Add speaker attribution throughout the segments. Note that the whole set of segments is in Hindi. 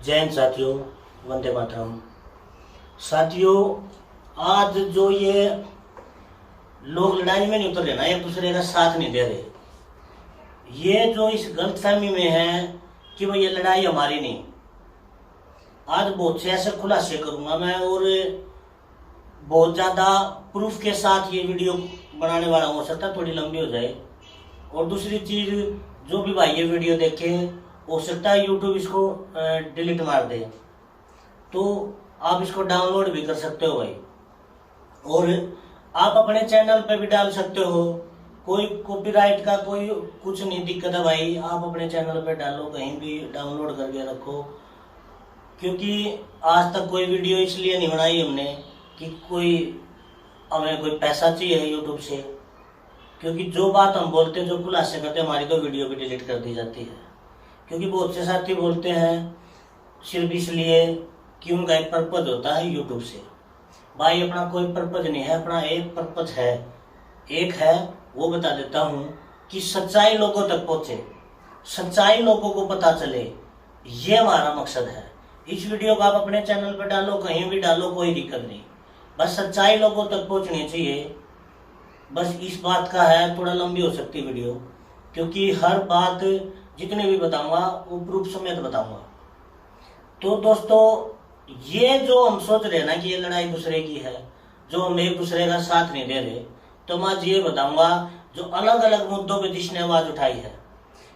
Speaker 1: जय हिंद साथियों, वंदे मातरम। साथियों, आज जो ये लोग लड़ाई में नहीं उतर रहे ना, एक दूसरे का साथ नहीं दे रहे, ये जो इस गलतफहमी में है कि भाई ये लड़ाई हमारी नहीं। आज बहुत से ऐसे खुलासे करूंगा मैं और बहुत ज्यादा प्रूफ के साथ ये वीडियो बनाने वाला, हो सकता है थोड़ी लंबी हो जाए। और दूसरी चीज, जो भी भाई ये वीडियो देखे, हो सकता है यूट्यूब इसको डिलीट मार दे, तो आप इसको डाउनलोड भी कर सकते हो भाई, और आप अपने चैनल पे भी डाल सकते हो। कोई कॉपीराइट का कोई कुछ नहीं दिक्कत है भाई, आप अपने चैनल पे डालो, कहीं भी डाउनलोड करके रखो। क्योंकि आज तक कोई वीडियो इसलिए नहीं बनाई हमने कि हमें कोई पैसा चाहिए यूट्यूब से, क्योंकि जो बात हम बोलते हैं, जो खुलासे करते हैं, हमारी तो वीडियो भी डिलीट कर दी जाती है। क्योंकि बहुत से साथी बोलते हैं सिर्फ इसलिए कि उनका एक पर्पज होता है यूट्यूब से। भाई अपना कोई पर्पज नहीं है, अपना एक पर्पज है, एक है वो बता देता हूँ कि सच्चाई लोगों तक पहुंचे, सच्चाई लोगों को पता चले, ये हमारा मकसद है। इस वीडियो को आप अपने चैनल पर डालो, कहीं भी डालो, कोई दिक्कत नहीं, बस सच्चाई लोगों तक पहुंचनी चाहिए। बस इस बात का है, थोड़ा लंबी हो सकती वीडियो, क्योंकि हर बात जितने भी बताऊंगा वो प्रूफ समेत बताऊंगा। तो दोस्तों, ये जो हम सोच रहे हैं ना कि ये लड़ाई दूसरे की है, जो हम एक दूसरे का साथ नहीं दे रहे, तो मैं आज ये बताऊंगा जो अलग अलग मुद्दों पे जिसने आवाज उठाई है।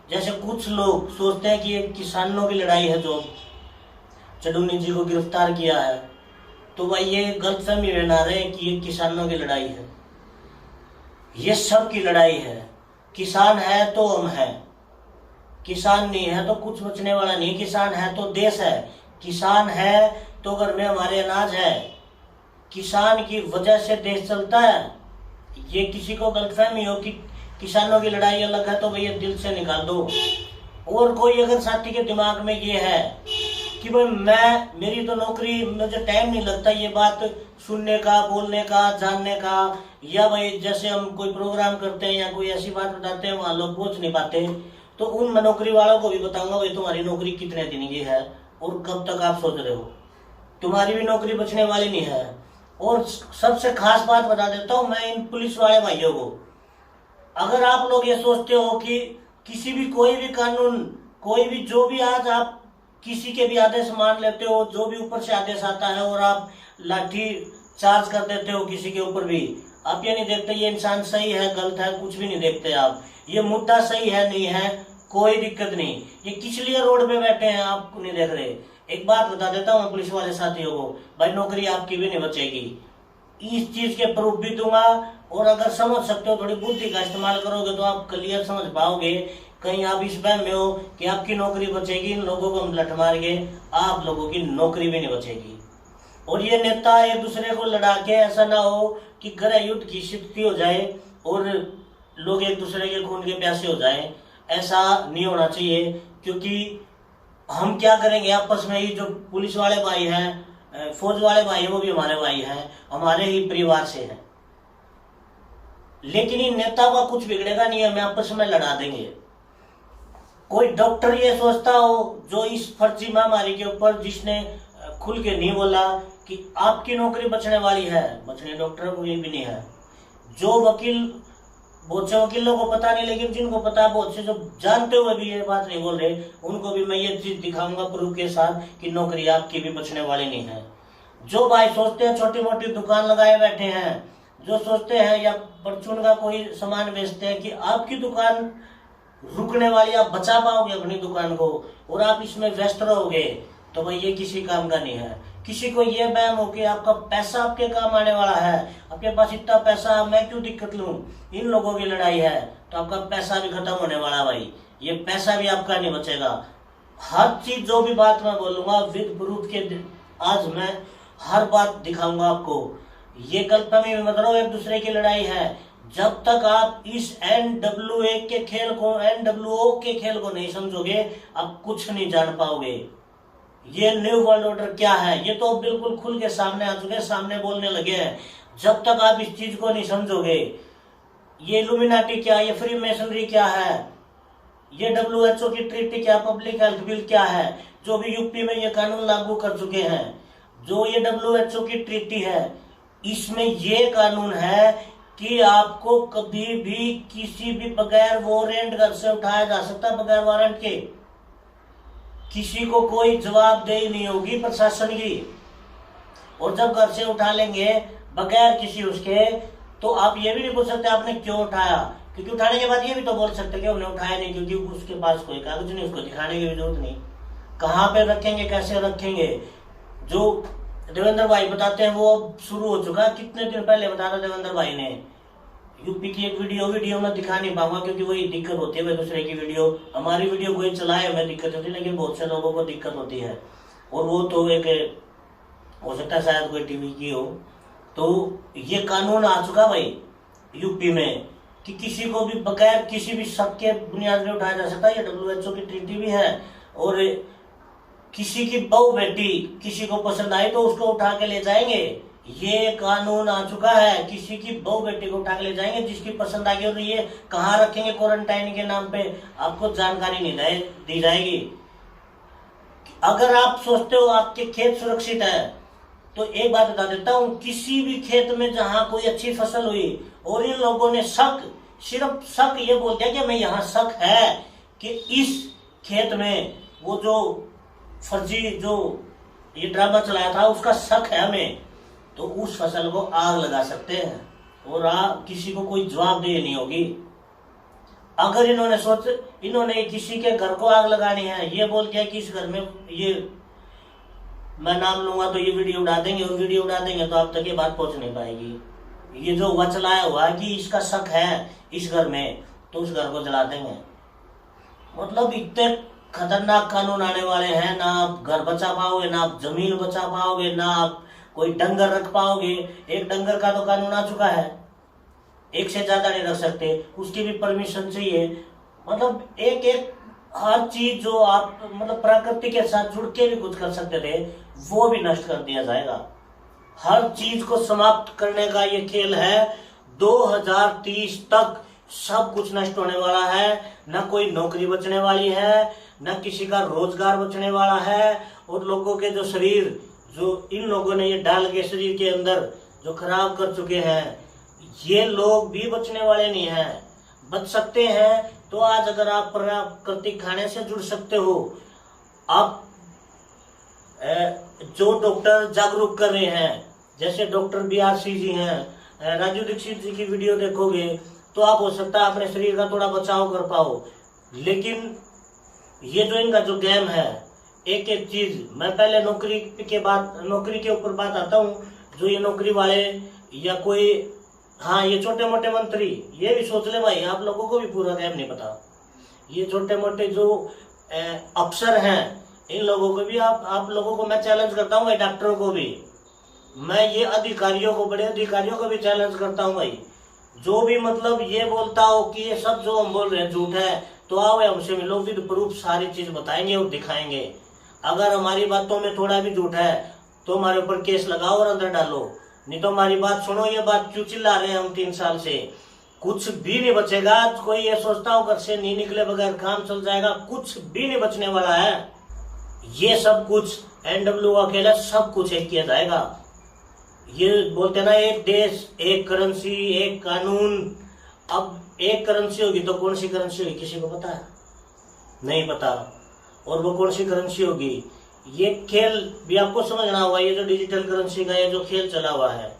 Speaker 1: जैसे कुछ लोग सोचते हैं कि ये किसानों की लड़ाई है, जो चडूनी जी को गिरफ्तार किया है, तो भाई ये गलतफहमी बना रहे हैं कि ये किसानों की लड़ाई है। ये सब की लड़ाई है। किसान है तो हम हैं, किसान नहीं है तो कुछ बचने वाला नहीं। किसान है तो देश है, किसान है तो घर में हमारे अनाज है, किसान की वजह से देश चलता है। ये किसी को गलतफहमी हो कि किसानों की लड़ाई अलग है, तो भैया दिल से निकाल दो। और कोई अगर साथी के दिमाग में ये है कि भाई मेरी तो नौकरी, मुझे टाइम नहीं लगता ये बात सुनने का, बोलने का, जानने का, या भाई जैसे हम कोई प्रोग्राम करते हैं या कोई ऐसी बात बताते हैं वहां लोग पहुंच नहीं पाते, तो उन नौकरी वालों को भी बताऊंगा भाई तुम्हारी नौकरी कितने दिन की है और कब तक आप सोच रहे हो, तुम्हारी भी नौकरी बचने वाली नहीं है। और सबसे खास बात बता देता हूं मैं इन पुलिस वाले भाइयों को, अगर आप लोग ये सोचते हो कि किसी भी कोई भी कानून, कोई भी जो भी, आज आप किसी के भी आदेश मान लेते हो, जो भी ऊपर से आदेश आता है और आप लाठी चार्ज कर देते हो किसी के ऊपर भी, आप ये नहीं देखते ये इंसान सही है गलत है, कुछ भी नहीं देखते आप, ये मुद्दा सही है नहीं है, कोई दिक्कत नहीं। ये किस लिए रोड पे बैठे हैं आप नहीं देख रहे। एक बात बता देता हूँ मैं पुलिस वाले साथियों को, भाई नौकरी आपकी भी नहीं बचेगी, इस चीज के प्रूफ भी दूंगा। और अगर समझ सकते हो, थोड़ी बुद्धि का इस्तेमाल करोगे तो आप क्लियर समझ पाओगे। कहीं आप इस बहम में हो कि आपकी नौकरी बचेगी, इन लोगों को हम लठ मारेंगे, आप लोगों की नौकरी भी नहीं बचेगी। और ये नेता एक दूसरे को लड़ा के, ऐसा ना हो कि गृह युद्ध की स्थिति हो जाए और लोग एक दूसरे के खून के प्यासे हो जाएं, ऐसा नहीं होना चाहिए। क्योंकि हम क्या करेंगे आपस में ही, जो पुलिस वाले भाई हैं, फौज वाले भाई हैं, वो भी हमारे भाई हैं, हमारे ही परिवार से हैं। लेकिन इन नेता का कुछ बिगड़ेगा नहीं, हमें आपस में लड़ा देंगे। कोई डॉक्टर ये सोचता हो जो इस फर्जी महामारी के ऊपर, जिसने खुल के नहीं बोला कि आपकी नौकरी बचने वाली है, बचने डॉक्टर को ये भी नहीं है। जो वकील, बहुत से वकीलों को पता नहीं, लेकिन जिनको पता है, बहुत से जो जानते हुए भी ये बात नहीं बोल रहे, उनको भी मैं ये चीज दिखाऊंगा प्रूफ के साथ कि नौकरी आपकी भी बचने वाली नहीं है। जो भाई सोचते हैं छोटी मोटी दुकान लगाए बैठे हैं, जो सोचते हैं या परचून का कोई सामान बेचते हैं कि आपकी दुकान रुकने वाली, आप बचा पाओगे अपनी दुकान को और आप इसमें व्यस्त रहोगे, तो भाई ये किसी काम का नहीं है। किसी को ये बहम हो कि आपका पैसा आपके काम आने वाला है, आपके पास इतना पैसा, मैं क्यों दिक्कत लूं, इन लोगों की लड़ाई है, तो आपका पैसा भी खत्म होने वाला भाई, ये पैसा भी आपका नहीं बचेगा। हर चीज, जो भी बात मैं बोलूंगा विद प्रूफ के, आज मैं हर बात दिखाऊंगा आपको। ये गलतफहमी में मत रहो, एक दूसरे की लड़ाई है। जब तक आप इस NWA के खेल को, NWO के खेल को नहीं समझोगे, आप कुछ नहीं जान पाओगे। ये न्यू वर्ल्ड ऑर्डर क्या है, ये तो बिल्कुल खुल के सामने आ चुके, सामने बोलने लगे हैं। जब तक आप इस चीज को नहीं समझोगे, ये इल्यूमिनाटी क्या है, ये फ्री मेसनरी क्या है, ये WHO की ट्रीटी क्या, पब्लिक हेल्थ बिल क्या है, जो भी यूपी में ये कानून लागू कर चुके हैं, जो ये WHO की ट्रीटी है, इसमें ये कानून है कि आपको कभी भी किसी भी बगैर वारंट घर से उठाया जा सकता है, बगैर वारंट के। किसी को कोई जवाबदेही नहीं होगी प्रशासन की। और जब घर से उठा लेंगे बगैर किसी उसके, तो आप ये भी नहीं बोल सकते आपने क्यों उठाया, क्योंकि उठाने के बाद ये भी तो बोल सकते कि उन्हें उठाया नहीं क्योंकि उसके पास कोई कागज नहीं, उसको दिखाने की भी जरूरत नहीं। कहाँ पे रखेंगे, कैसे रखेंगे, जो देवेंद्र भाई बताते हैं वो अब शुरू हो चुका। कितने दिन पहले बताया देवेंद्र भाई ने, यूपी की एक वीडियो में दिखा नहीं पाऊंगा क्योंकि वही दिक्कत होती है, दूसरे की वीडियो, हमारी वीडियो कोई चलाए हमें दिक्कत होती है, लेकिन बहुत से लोगों को दिक्कत होती है। और वो तो एक हो सकता है शायद कोई टीवी की हो। तो ये कानून आ चुका भाई यूपी में कि किसी को भी बगैर किसी भी शक के बुनियाद में उठाया जा सकता है। ये WHO की ट्रीटी भी है। और किसी की बहू बेटी किसी को पसंद आई तो उसको उठा के ले जाएंगे, ये कानून आ चुका है। किसी की बहू बेटी को उठा के ले जाएंगे जिसकी पसंद आएगी। और ये कहाँ रखेंगे क्वारंटाइन के नाम पे, आपको जानकारी नहीं दी जाएगी। अगर आप सोचते हो आपके खेत सुरक्षित है, तो एक बात बता देता हूं, किसी भी खेत में जहां कोई अच्छी फसल हुई और इन लोगों ने सिर्फ शक ये बोल दिया कि हमें यहाँ शक है कि इस खेत में वो जो फर्जी जो ये ड्रामा चलाया था उसका शक है हमें, तो उस फसल को आग लगा सकते हैं और किसी को कोई जवाबदेही नहीं होगी। अगर इन्होंने किसी के घर को आग लगानी है, ये बोल दिया कि इस घर में ये मैं नाम लूंगा तो ये वीडियो उड़ा देंगे, और वीडियो उड़ा देंगे तो आप तक ये बात पहुंच नहीं पाएगी। ये जो हुआ चलाया हुआ कि इसका शक है इस घर में, तो उस घर को जला देंगे। मतलब इतने खतरनाक कानून आने वाले हैं, ना आप घर बचा पाओगे, ना आप जमीन बचा पाओगे, ना आप कोई डंगर रख पाओगे। एक डंगर का तो कानून आ चुका है, एक से ज्यादा नहीं रख सकते, उसकी भी परमिशन चाहिए। मतलब एक हर चीज जो आप मतलब प्रकृति के साथ जुड़ के भी कुछ कर सकते थे वो भी नष्ट कर दिया जाएगा। हर चीज को समाप्त करने का ये खेल है। 2030 तक सब कुछ नष्ट होने वाला है, ना कोई नौकरी बचने वाली है, ना किसी का रोजगार बचने वाला है। और लोगों के जो शरीर जो इन लोगों ने ये डाल के शरीर के अंदर जो खराब कर चुके हैं, ये लोग भी बचने वाले नहीं हैं। बच सकते हैं तो आज अगर आप प्राकृतिक खाने से जुड़ सकते हो, आप जो डॉक्टर जागरूक कर रहे हैं, जैसे डॉक्टर BRC जी हैं, राजू दीक्षित जी की वीडियो देखोगे तो आप हो सकता है अपने शरीर का थोड़ा बचाव कर पाओ। लेकिन ये जो इनका जो गेम है, एक एक चीज, मैं पहले नौकरी के ऊपर बात आता हूँ। जो ये नौकरी वाले या कोई, हाँ ये छोटे मोटे मंत्री, ये भी सोच ले भाई, आप लोगों को भी पूरा गेम नहीं पता। ये छोटे मोटे जो अफसर हैं, इन लोगों को भी आप लोगों को मैं चैलेंज करता हूँ भाई, डॉक्टरों को भी मैं, ये अधिकारियों को, बड़े अधिकारियों को भी चैलेंज करता हूँ भाई। जो भी मतलब ये बोलता हो कि ये सब जो हम बोल रहे हैं झूठ है, तो आओ हमसे मिलो, विद प्रूफ सारी चीज बताएंगे और दिखाएंगे। अगर हमारी बातों में थोड़ा भी झूठ है तो हमारे ऊपर केस लगाओ और अंदर डालो, नहीं तो हमारी बात सुनो। ये बात क्यों चिल्ला रहे हैं हम 3 साल से, कुछ भी नहीं बचेगा। कोई ये सोचता हो घर से नहीं निकले बगैर काम चल जाएगा, कुछ भी नहीं बचने वाला है। ये सब कुछ NW अकेला सब कुछ एक किया जाएगा। ये बोलते ना, एक देश एक करेंसी एक कानून। अब एक करेंसी होगी तो कौन सी करेंसी होगी किसी को पता है? नहीं पता। और वो कौन सी करेंसी होगी, ये खेल भी आपको समझना होगा। ये जो डिजिटल करेंसी का ये जो खेल चला हुआ है,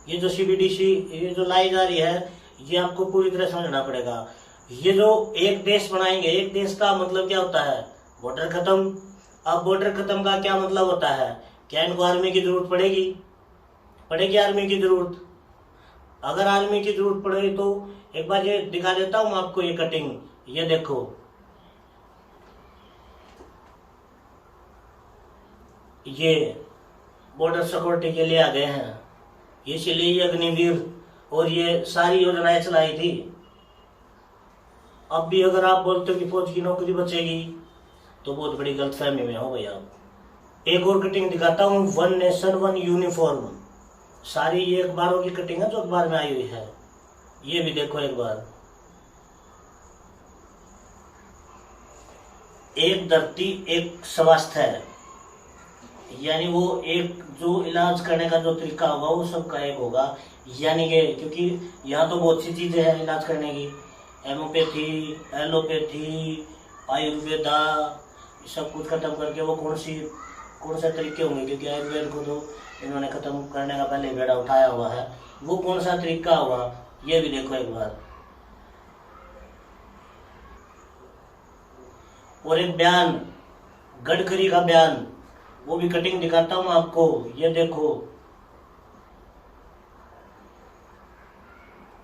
Speaker 1: ये जो CBDC ये जो लाई जा रही है, ये आपको पूरी तरह समझना पड़ेगा। ये जो एक देश बनाएंगे, एक देश का मतलब क्या होता है? बॉर्डर खत्म। अब बॉर्डर खत्म का क्या मतलब होता है? क्या इनको आर्मी की जरूरत पड़ेगी आर्मी की जरूरत? अगर आर्मी की जरूरत पड़ेगी तो एक बार ये दिखा देता हूँ आपको, ये कटिंग, ये देखो, ये बॉर्डर सिक्योरिटी के लिए आ गए हैं, इसीलिए ये अग्निवीर और ये सारी योजनाएं चलाई थी। अब भी अगर आप बोलते हो कि फौज की नौकरी बचेगी तो बहुत बड़ी गलतफहमी में हो गई आप। एक और कटिंग दिखाता हूँ, 1 नेशन 1 यूनिफॉर्म, सारी ये अखबारों की कटिंग है जो अखबार में आई हुई है। ये भी देखो एक बार, एक धरती एक स्वास्थ्य है, यानी वो एक जो इलाज करने का जो तरीका होगा वो सबका एक होगा। यानी कि क्योंकि यहाँ तो बहुत सी चीजें हैं इलाज करने की, हेमोपैथी, एलोपैथी, आयुर्वेदा, सब कुछ खत्म करके वो कौन से तरीके होंगे, क्योंकि आयुर्वेद को तो इन्होंने खत्म करने का पहले बेड़ा उठाया हुआ है, वो कौन सा तरीका होगा ये भी देखो एक बार। और एक बयान, गडकरी का बयान, वो भी कटिंग दिखाता हूं आपको, ये देखो।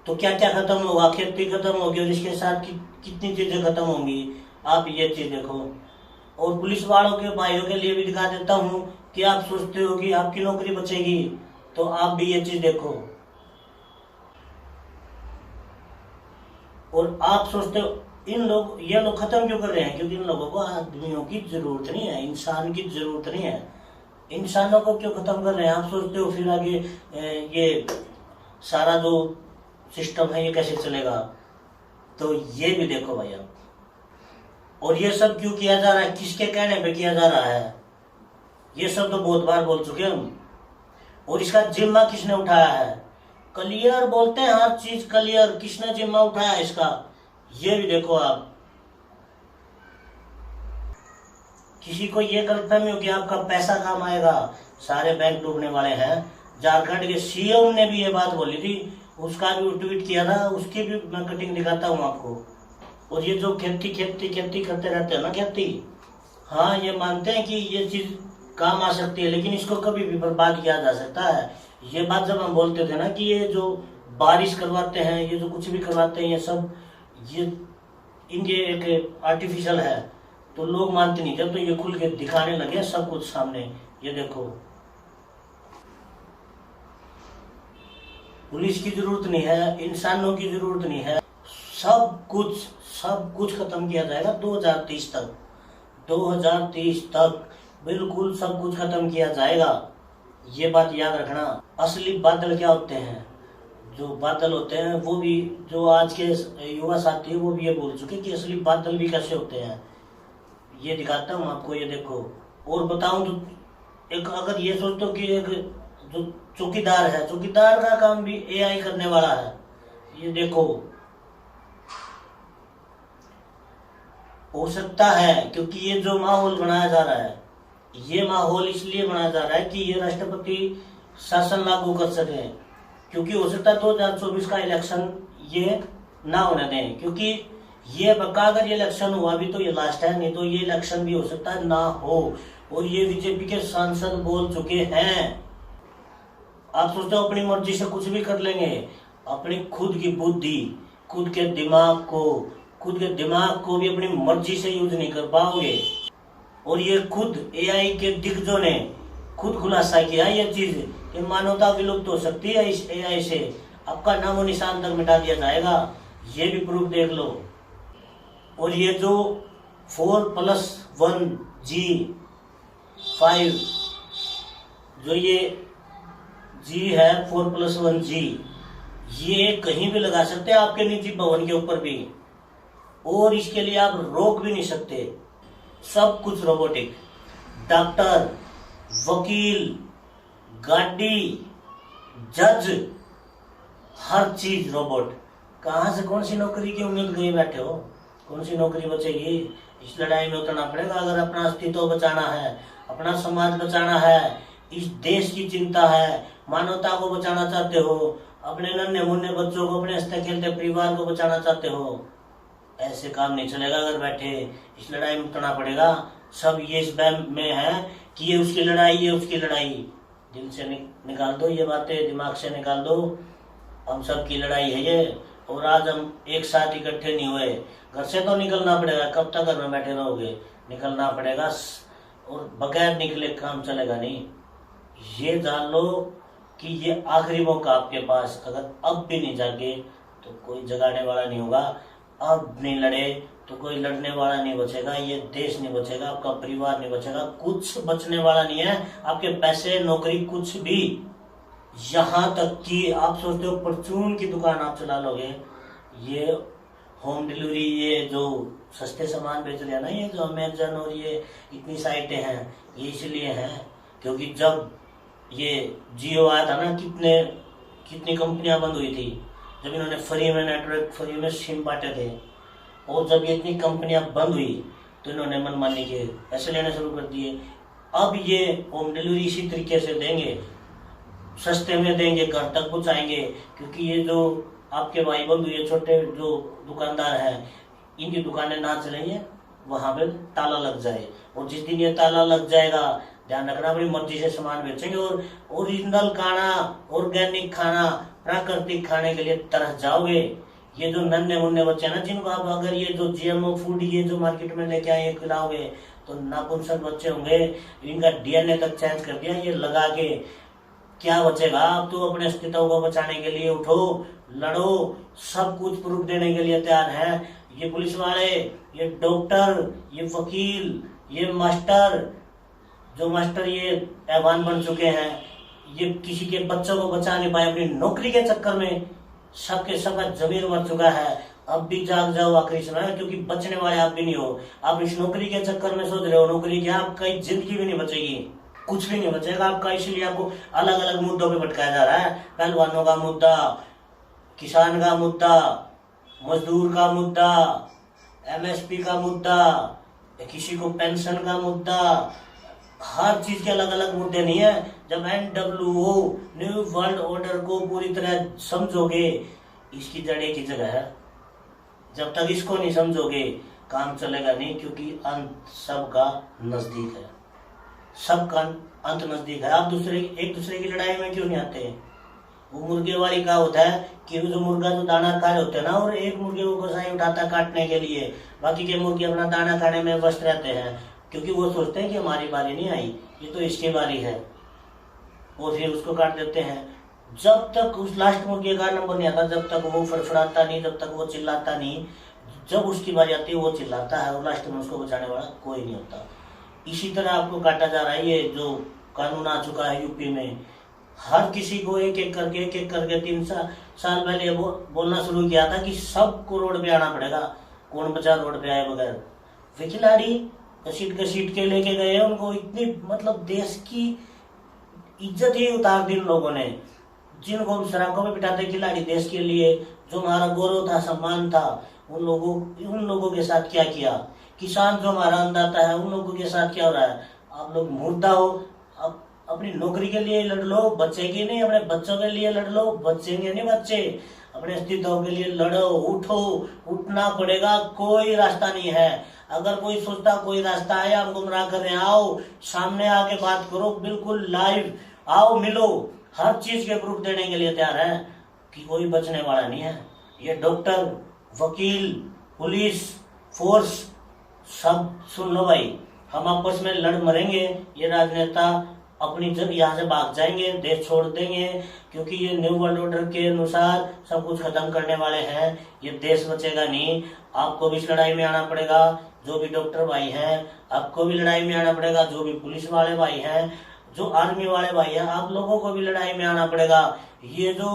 Speaker 1: तो क्या क्या खत्म होगा, खेती खत्म होगी और इसके साथ कितनी चीजें खत्म होंगी, आप ये चीज देखो। और पुलिस वालों के भाइयों के लिए भी दिखा देता हूं कि आप सोचते हो कि आपकी नौकरी बचेगी, तो आप भी ये चीज देखो। और आप सोचते हो ये लोग खत्म क्यों कर रहे हैं, क्योंकि इन लोगों को आदमियों की जरूरत नहीं है, इंसान की जरूरत नहीं है। इंसानों को क्यों खत्म कर रहे हैं, आप सोचते हो फिर आगे ये सारा जो सिस्टम है ये कैसे चलेगा। तो ये भी देखो भाई आप। और ये सब क्यों किया जा रहा है, किसके कहने पे किया जा रहा है, ये सब तो बहुत बार बोल चुके हम। और इसका जिम्मा किसने उठाया है, क्लियर बोलते हैं हर चीज क्लियर, किसने जिम्मा उठाया इसका, ये भी देखो आप। किसी को ये गलतफहमी हो कि आपका पैसा काम आएगा, सारे बैंक डूबने वाले हैं। झारखंड के सीएम ने भी ये बात बोली थी, उसका भी ट्वीट किया था, उसकी भी मैं कटिंग दिखाता हूँ आपको। और ये जो खेती करते रहते हैं ना, खेती, हाँ ये मानते हैं कि ये चीज काम आ सकती है, लेकिन इसको कभी भी बर्बाद किया जा सकता है। ये बात जब हम बोलते थे ना कि ये जो बारिश करवाते हैं, ये जो कुछ भी करवाते हैं, ये सब ये इनके एक आर्टिफिशियल है, तो लोग मानते नहीं। जब तो ये खुल के दिखाने लगे सब कुछ सामने, ये देखो। पुलिस की जरूरत नहीं है, इंसानों की जरूरत नहीं है, सब कुछ खत्म किया जाएगा 2030 तक। 2030 तक बिल्कुल सब कुछ खत्म किया जाएगा, ये बात याद रखना। असली बादल क्या होते हैं, जो बादल होते हैं वो भी, जो आज के युवा साथी है वो भी ये बोल चुके कि असली बादल भी कैसे होते हैं, ये दिखाता हूँ आपको, ये देखो। और बताऊं तो एक, अगर ये सोचते हो कि एक जो चौकीदार है, चौकीदार का काम भी एआई करने वाला है, ये देखो। हो सकता है क्योंकि ये जो माहौल बनाया जा रहा है, ये माहौल इसलिए बनाया जा रहा है कि ये राष्ट्रपति शासन लागू कर सके, क्योंकि हो सकता है 2024 का इलेक्शन ये ना होने दें, क्योंकि ये पक्का अगर ये इलेक्शन हुआ भी तो ये लास्ट है, नहीं तो ये इलेक्शन भी हो सकता है ना हो। और ये बीजेपी के सांसद बोल चुके हैं। आप सोचते हो अपनी मर्जी से कुछ भी कर लेंगे, अपनी खुद की बुद्धि, खुद के दिमाग को भी अपनी मर्जी से यूज नहीं कर पाओगे। और ये खुद एआई के दिग्गजों ने खुद खुलासा किया ये चीज कि मानवता विलुप्त हो सकती है इस एआई से, आपका नामो निशान तक मिटा दिया जाएगा, ये भी प्रूफ देख लो। और ये जो 4+1G5 जो ये G है, 4+1G, ये कहीं भी लगा सकते हैं, आपके निजी भवन के ऊपर भी, और इसके लिए आप रोक भी नहीं सकते। सब कुछ रोबोटिक, डॉक्टर, वकील, गाड़ी, जज, हर चीज रोबोट। कहां से कौन सी नौकरी की उम्मीद लिए बैठे हो, कौन सी नौकरी बचेगी। इस लड़ाई में उतरना पड़ेगा अगर अपना अस्तित्व बचाना है, अपना समाज बचाना है, इस देश की चिंता है, मानवता को बचाना चाहते हो, अपने नन्हे मुन्ने बच्चों को, अपने हंसते खेलते परिवार को बचाना चाहते हो। ऐसे काम नहीं चलेगा अगर बैठे, इस लड़ाई में उतरना पड़ेगा। सब ये इस बैम में है कि ये उसकी लड़ाई, ये उसकी लड़ाई। दिल से निकाल दो ये बातें, दिमाग से निकाल दो, हम सब की लड़ाई है ये। और आज हम एक साथ इकट्ठे नहीं हुए, घर से तो निकलना पड़ेगा, कब तक घर में बैठे रहोगे, निकलना पड़ेगा, और बगैर निकले काम चलेगा नहीं। ये जान लो कि ये आखिरी मौका आपके पास, अगर अब भी नहीं जागे तो कोई जगाने वाला नहीं होगा, अब नहीं लड़े तो कोई लड़ने वाला नहीं बचेगा, ये देश नहीं बचेगा, आपका परिवार नहीं बचेगा, कुछ बचने वाला नहीं है, आपके पैसे, नौकरी, कुछ भी। यहाँ तक कि आप सोचते हो परचून की दुकान आप चला लोगे, ये होम डिलीवरी, ये जो सस्ते सामान बेच रहे हैं ना, ये जो अमेजन और ये इतनी साइटें हैं, ये इसलिए हैं क्योंकि जब ये जियो आया था ना, कितनी कंपनियां बंद हुई थी, जब इन्होंने फ्री में नेटवर्क, फ्री में सिम बांटे थे, और जब ये इतनी कंपनियां बंद हुई तो इन्होंने मनमानी के पैसे लेने शुरू कर दिए। अब ये होम डिलीवरी इसी तरीके से देंगे, सस्ते में देंगे, घर तक पहुंचाएंगे, क्योंकि ये जो आपके भाई बंधु, ये छोटे जो दुकानदार हैं, इनकी दुकानें ना चलेंगे, वहां पे ताला लग जाए, और जिस दिन ये ताला लग जाएगा, ध्यान रखना, अपनी मर्जी से सामान बेचेंगे, और ओरिजिनल खाना, ऑर्गेनिक खाना, प्राकृतिक खाने के लिए तरह जाओगे। ये जो नन्हे मुन्ने बच्चे हैं ना, जिनको आप अगर ये जो जीएमओ फूड ये जो मार्केट में लेके आए खिलाओगे तो नापुंसक बच्चे होंगे, इनका डीएनए तक चेंज कर दिया ये लगा के, क्या बचेगा? आप तो अपने अस्तित्व को बचाने के लिए उठो, लड़ो, सब कुछ प्रूफ देने के लिए तैयार हैं। ये पुलिस वाले, ये डॉक्टर, ये वकील, ये मास्टर, जो मास्टर ये ऐवान बन चुके हैं, ये किसी के बच्चों को बचा नहीं पाए, अपनी नौकरी के चक्कर में सबके सबका जमीर मर चुका है। अब भी जाग जाओ, आखिरी समय है, क्योंकि बचने वाले आप भी नहीं हो। आप इस नौकरी के चक्कर में सोच रहे हो नौकरी की, आपका जिंदगी भी नहीं बचेगी, कुछ भी नहीं बचेगा आपका। इसलिए आपको अलग अलग मुद्दों पे भटकाया जा रहा है। पहलवानों का मुद्दा, किसान का मुद्दा, मजदूर का मुद्दा, एमएसपी का मुद्दा, किसी को पेंशन का मुद्दा, हर चीज के अलग अलग मुद्दे नहीं है। जब NWO न्यू वर्ल्ड ऑर्डर को पूरी तरह समझोगे, इसकी जड़ एक ही जगह है। जब तक इसको नहीं समझोगे काम चलेगा नहीं, क्योंकि अंत सबका नजदीक है, सबका अंत नजदीक है। आप एक दूसरे की लड़ाई में क्यों नहीं आते? वो मुर्गे वाली का होता है कि जो मुर्गा जो दाना खा रहे होते हैं ना, और एक मुर्गे को कसाई उठाता है काटने के लिए, बाकी के मुर्गे अपना दाना खाने में व्यस्त रहते हैं, क्योंकि वो सोचते हैं कि हमारी बारी नहीं आई, ये तो इसकी बारी है, और फिर उसको काट देते हैं। जब तक उस लास्ट मुर्गे का नंबर नहीं आता, जब तक वो फड़फड़ाता नहीं, जब तक वो चिल्लाता नहीं, जब उसकी बारी आती है वो चिल्लाता है, और लास्ट में उसको बचाने वाला कोई नहीं होता। इसी तरह आपको काटा जा रहा है। ये जो कानून आ चुका है यूपी में, हर किसी को एक एक करके 3 साल पहले बोलना शुरू किया था कि सबको रोड पे आना पड़ेगा, कौन बचा रोड पे आए बगैर? वे खिलाड़ी घसीट के लेके गए, उनको इतनी मतलब देश की इज्जत ही उतार दी उन लोगों ने, जिनको सड़कों में बिठाते खिलाड़ी देश के लिए, जो हमारा गौरव था, सम्मान था, उन लोगों के साथ क्या किया। किसान जो हमारा अन्नदाता है, उन लोगों के साथ क्या हो रहा है? आप लोग मुर्दा हो। अब अपनी नौकरी के लिए लड़ लो, बचेगी नहीं, अपने बच्चों के लिए लड़ लो, बचेंगे नहीं बच्चे। अपने अस्तित्व के लिए लड़ो, उठो, उठना पड़ेगा, कोई रास्ता नहीं है। अगर कोई सोचता कोई रास्ता है, आप गुमराह कर रहे हैं, आओ सामने आके बात करो, बिल्कुल लाइव आओ, मिलो, हर चीज के प्रूफ देने के लिए तैयार है कि कोई बचने वाला नहीं है। ये डॉक्टर, वकील, पुलिस फोर्स, सब सुन लो भाई, हम आपस में लड़ मरेंगे, ये राजनेता अपनी जब यहाँ से भाग जाएंगे, देश छोड़ देंगे, क्योंकि ये न्यू वर्ल्ड ऑर्डर के अनुसार सब कुछ खत्म करने वाले हैं। ये देश बचेगा नहीं। आपको भी इस लड़ाई में आना पड़ेगा, जो भी डॉक्टर भाई हैं, आपको भी लड़ाई में आना पड़ेगा, जो भी पुलिस वाले भाई हैं, जो आर्मी वाले भाई हैं, आप लोगों को भी लड़ाई में आना पड़ेगा। ये जो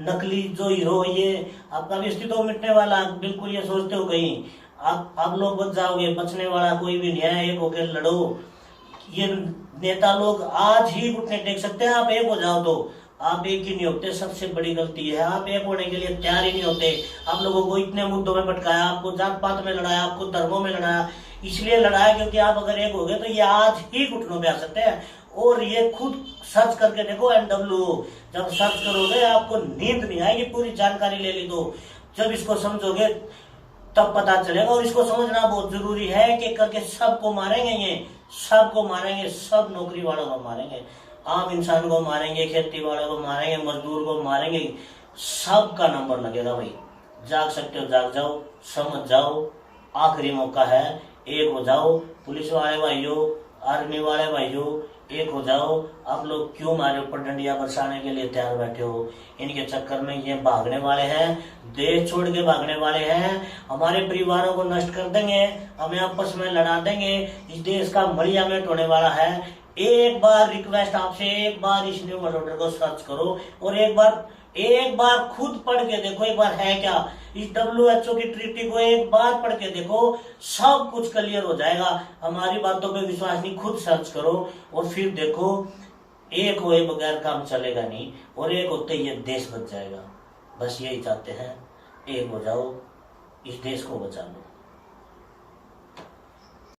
Speaker 1: नकली जो हीरो, ये आपका भी अस्तित्व मिटने वाला, बिल्कुल ये सोचते हो कहीं आप लोग बच जाओगे, बचने वाला कोई भी नहीं है। एक होकर लड़ो। ये नेता लोग आज ही घुटने टेक सकते हैं, आप एक हो जाओ तो। आप एक ही नहीं होते, सबसे बड़ी गलती है, आप एक होने के लिए तैयार ही नहीं होते। आप लोगों को इतने मुद्दों में भटकाया, आपको जात पात में लड़ाया, आपको धर्मों में लड़ाया, इसलिए लड़ाया क्योंकि आप अगर एक हो गए तो ये आज ही घुटनों पे आ सकते हैं। और ये खुद सर्च करके देखो, NWO, जब सर्च करोगे आपको नींद नहीं आएगी, पूरी जानकारी ले ली तो जब इसको समझोगे तब पता चलेगा। और इसको समझना बहुत जरूरी है कि करके सबको मारेंगे, ये सबको मारेंगे, सब नौकरी वालों को मारेंगे, आम इंसान को मारेंगे, खेती वालों को मारेंगे, मजदूर को मारेंगे, सबका नंबर लगेगा भाई। जाग सकते हो जाग जाओ, समझ जाओ, आखिरी मौका है, एक हो जाओ। पुलिस वाले भाइयों, आर्मी वाले भाइयों, एक हो जाओ। आप लोग क्यों हमारे ऊपर डंडियां बरसाने के लिए तैयार बैठे हो? इनके चक्कर में ये भागने वाले हैं, देश छोड़ के भागने वाले हैं, हमारे परिवारों को नष्ट कर देंगे, हमें आपस में लड़ा देंगे, इस देश का मलियामेट होने वाला है। एक बार रिक्वेस्ट आपसे, एक बार इस न्यू वर्ल्ड ऑर्डर को सर्च करो और एक बार एक बार खुद पढ़ के देखो, एक बार है क्या इस WHO की ट्रीटी को एक बार पढ़ के देखो, सब कुछ क्लियर हो जाएगा। हमारी बातों पे विश्वास नहीं, खुद सर्च करो और फिर देखो। एक हुए बगैर काम चलेगा नहीं, और एक होते ही ये देश बच जाएगा। बस यही चाहते हैं, एक हो जाओ, इस देश को बचा लो।